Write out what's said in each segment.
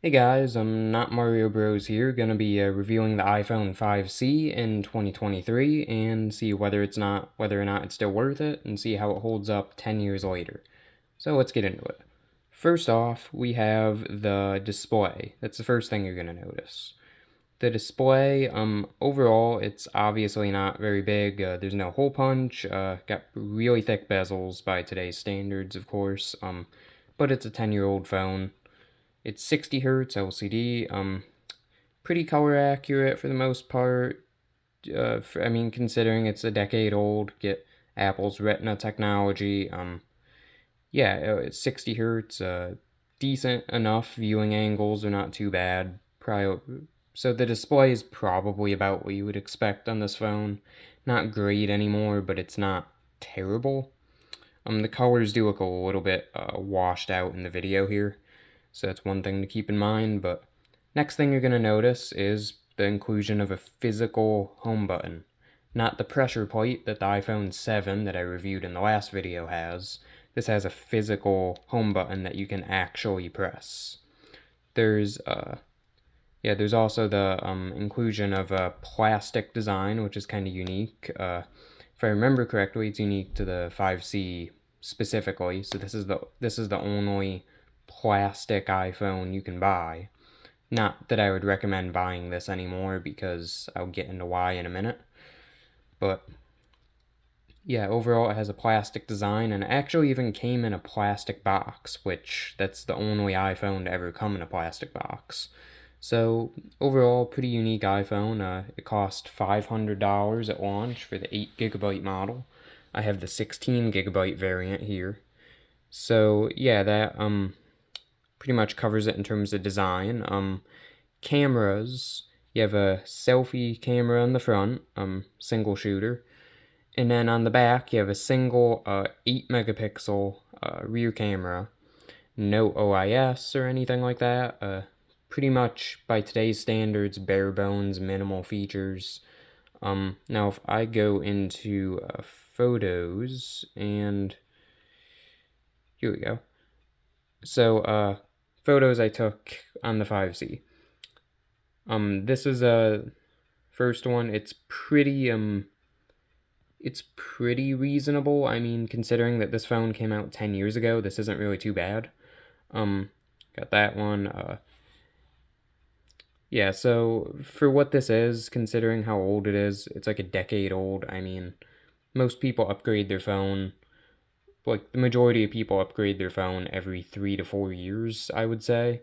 Hey guys, I'm not Mario Bros here, gonna be reviewing the iPhone 5C in 2023 and see whether or not it's still worth it and see how it holds up 10 years later. So let's get into it. First off, we have the display. That's the first thing you're gonna notice. The display, overall, it's obviously not very big. There's no hole punch. Got really thick bezels by today's standards, of course. But it's a 10-year-old phone. It's 60 hertz LCD. Pretty color accurate for the most part. Considering it's a decade old, get Apple's Retina technology. It's 60 hertz. Decent enough viewing angles are not too bad. So the display is probably about what you would expect on this phone. Not great anymore, but it's not terrible. The colors do look a little bit washed out in the video here, so that's one thing to keep in mind. But next thing you're going to notice is the inclusion of a physical home button. Not the pressure plate that the iPhone 7 that I reviewed in the last video has. This has a physical home button that you can actually press. There's there's also the inclusion of a plastic design, which is kind of unique. If I remember correctly, it's unique to the 5C specifically. So this is the only plastic iPhone you can buy. Not that I would recommend buying this anymore because I'll get into why in a minute. But yeah, overall it has a plastic design and it actually even came in a plastic box, which that's the only iPhone to ever come in a plastic box. So overall, pretty unique iPhone. It cost $500 at launch for the 8 GB model. I have the 16 GB variant here. So yeah, that pretty much covers it in terms of design. Cameras, you have a selfie camera on the front, single shooter, and then on the back you have a single 8 megapixel rear camera. No OIS or anything like that. Pretty much by today's standards, bare bones, minimal features. Now if I go into photos, and here we go. So photos I took on the 5C. This is a first one. It's pretty reasonable. I mean, considering that this phone came out 10 years ago, this isn't really too bad. Um, got that one. Yeah, so for what this is, considering how old it is, it's like a decade old. I mean, most people upgrade their phone, like the majority of people upgrade their phone every 3 to 4 years, I would say.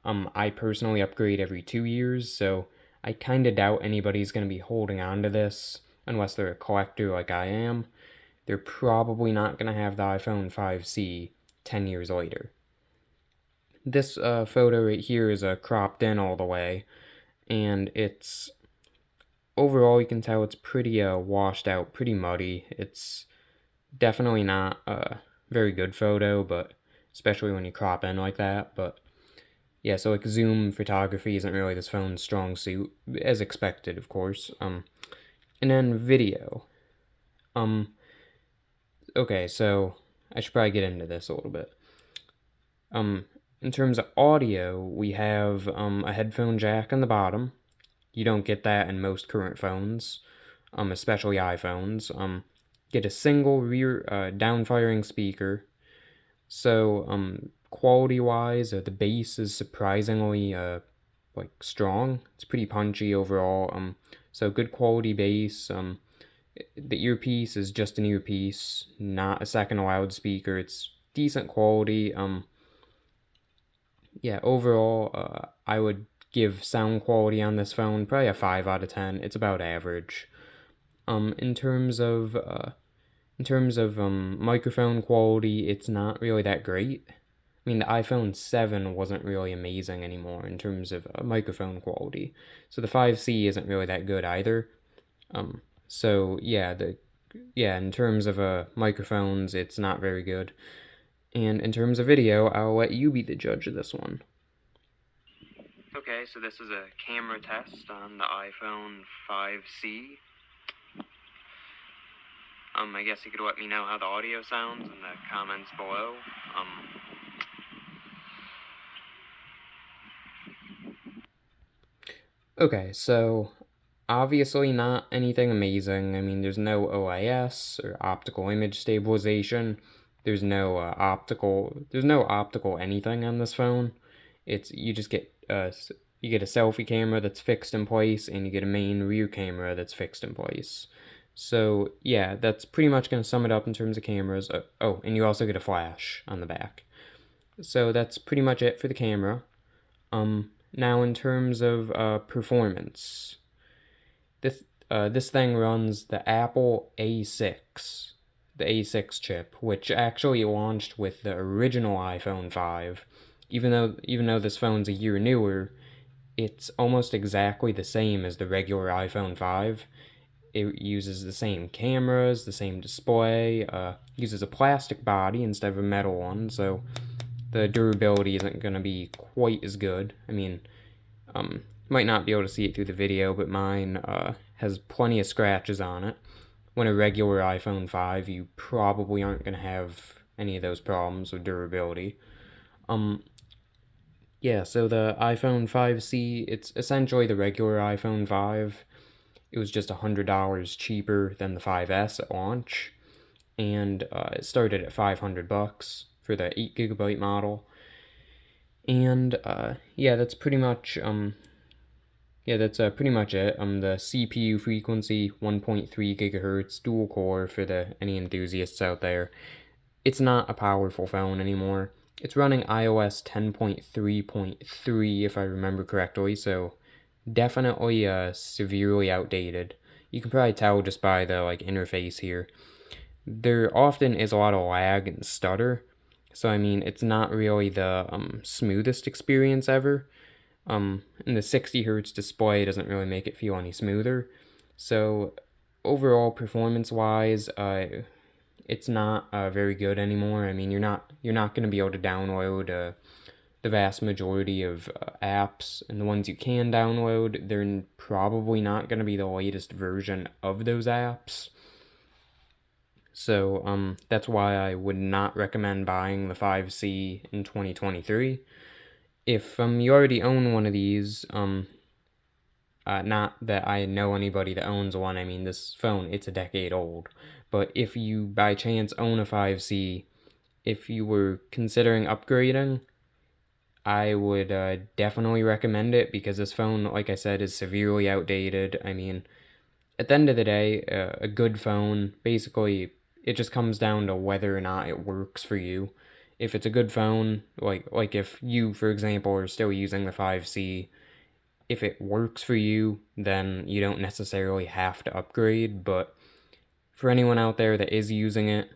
I personally upgrade every 2 years, so I kind of doubt anybody's going to be holding on to this unless they're a collector like I am. They're probably not going to have the iPhone 5C 10 years later. This photo right here is cropped in all the way, and it's overall you can tell it's pretty washed out, pretty muddy. It's definitely not a very good photo, but especially when you crop in like that. But yeah, so like zoom photography isn't really this phone's strong suit, as expected, of course. And then video. Um, okay, so I should probably get into this a little bit. In terms of audio, we have a headphone jack on the bottom. You don't get that in most current phones, especially iPhones. Get a single rear down-firing speaker. So quality-wise, the bass is surprisingly like strong. It's pretty punchy overall. So good quality bass. The earpiece is just an earpiece, not a second loudspeaker. It's decent quality. Yeah, overall, I would give sound quality on this phone probably a 5 out of 10. It's about average. In terms of microphone quality, it's not really that great. I mean, the iPhone 7 wasn't really amazing anymore in terms of microphone quality, so the 5C isn't really that good either. So yeah, in terms of microphones, it's not very good. And in terms of video, I'll let you be the judge of this one. Okay, so this is a camera test on the iPhone 5C. I guess you could let me know how the audio sounds in the comments below. Okay, so obviously not anything amazing. I mean, there's no OIS or optical image stabilization. There's no optical anything on this phone. It's you just get you get a selfie camera that's fixed in place, and you get a main rear camera that's fixed in place. So yeah, that's pretty much gonna sum it up in terms of cameras. Oh, and you also get a flash on the back. So that's pretty much it for the camera. Now in terms of performance, this thing runs the Apple A6, the A6 chip, which actually launched with the original iPhone 5. Even though this phone's a year newer, it's almost exactly the same as the regular iPhone 5. It uses the same cameras, the same display, uses a plastic body instead of a metal one, so the durability isn't going to be quite as good. I mean, might not be able to see it through the video, but mine has plenty of scratches on it. When a regular iPhone 5, you probably aren't going to have any of those problems with durability. Um, yeah, so the iPhone 5C, it's essentially the regular iPhone 5. It was just $100 cheaper than the 5S at launch, and it started at $500 for the 8 GB model. And yeah, that's pretty much pretty much it. The CPU frequency 1.3 gigahertz dual core for any enthusiasts out there. It's not a powerful phone anymore. It's running iOS 10.3.3 if I remember correctly, so definitely severely outdated. You can probably tell just by the interface here. There often is a lot of lag and stutter, so I mean it's not really the smoothest experience ever. And the 60 hertz display doesn't really make it feel any smoother. So overall, performance-wise, it's not very good anymore. I mean, you're not going to be able to download the vast majority of apps, and the ones you can download, they're probably not going to be the latest version of those apps. So that's why I would not recommend buying the 5C in 2023. If you already own one of these, not that I know anybody that owns one. I mean, this phone, it's a decade old. But if you by chance own a 5C, if you were considering upgrading, I would definitely recommend it because this phone, like I said, is severely outdated. I mean, at the end of the day, a good phone, basically, it just comes down to whether or not it works for you. If it's a good phone, like if you, for example, are still using the 5C, if it works for you, then you don't necessarily have to upgrade. But for anyone out there that is using it,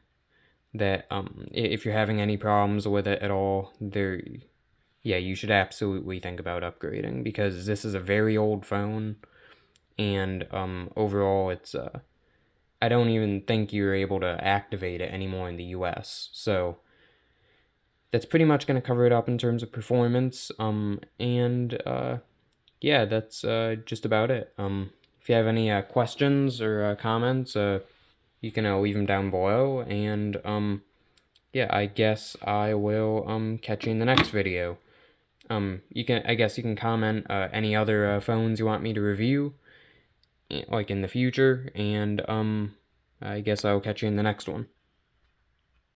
that if you're having any problems with it at all, yeah, you should absolutely think about upgrading because this is a very old phone, and overall, it's I don't even think you're able to activate it anymore in the U.S. So that's pretty much going to cover it up in terms of performance. And yeah, that's just about it. If you have any questions or comments, you can leave them down below. And yeah, I guess I will catch you in the next video. I guess you can comment any other phones you want me to review, like in the future, and I guess I'll catch you in the next one.